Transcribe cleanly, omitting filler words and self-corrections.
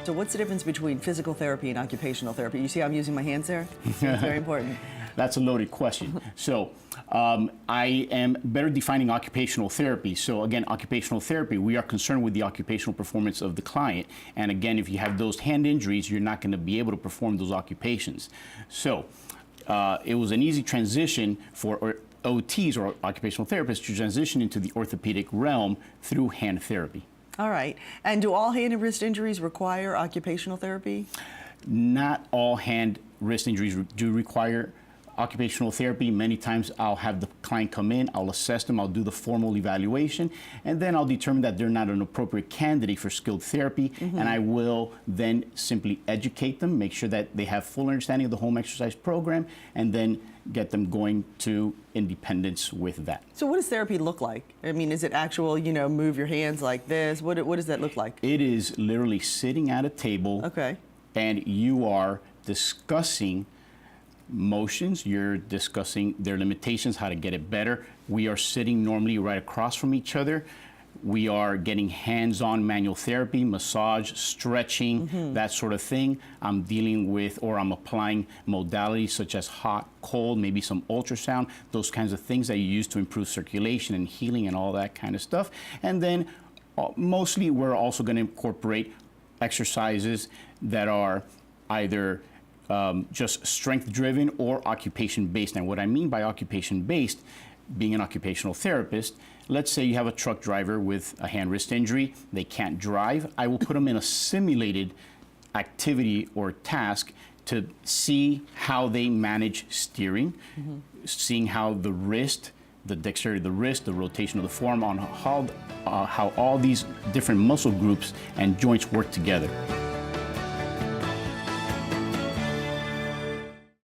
So what's the difference between physical therapy and occupational therapy? You see I'm using my hands there? It's very important. That's a loaded question. So I am better defining occupational therapy. So again, occupational therapy, we are concerned with the occupational performance of the client. And again, if you have those hand injuries, you're not going to be able to perform those occupations. So it was an easy transition for OTs, or occupational therapists, to transition into the orthopedic realm through hand therapy. All right. And do all hand and wrist injuries require occupational therapy? Not all hand wrist injuries do require occupational therapy. Many times I'll have the client come in, I'll assess them, I'll do the formal evaluation, and then I'll determine that they're not an appropriate candidate for skilled therapy, and I will then simply educate them, make sure that they have full understanding of the home exercise program, and then get them going to independence with that. So what does therapy look like? I mean, is it actual, move your hands like this? What does that look like? It is literally sitting at a table, okay, and you are discussing motions, you're discussing their limitations, how to get it better. We are sitting normally right across from each other. We are getting hands-on manual therapy, massage, stretching, that sort of thing. I'm dealing with, or I'm applying modalities such as hot, cold, maybe some ultrasound, those kinds of things that you use to improve circulation and healing and all that kind of stuff. And then mostly we're also going to incorporate exercises that are either just strength-driven or occupation-based. And what I mean by occupation-based, being an occupational therapist, let's say you have a truck driver with a hand-wrist injury, they can't drive. I will put them in a simulated activity or task to see how they manage steering, seeing how the wrist, the dexterity of the wrist, the rotation of the forearm, on how all these different muscle groups and joints work together.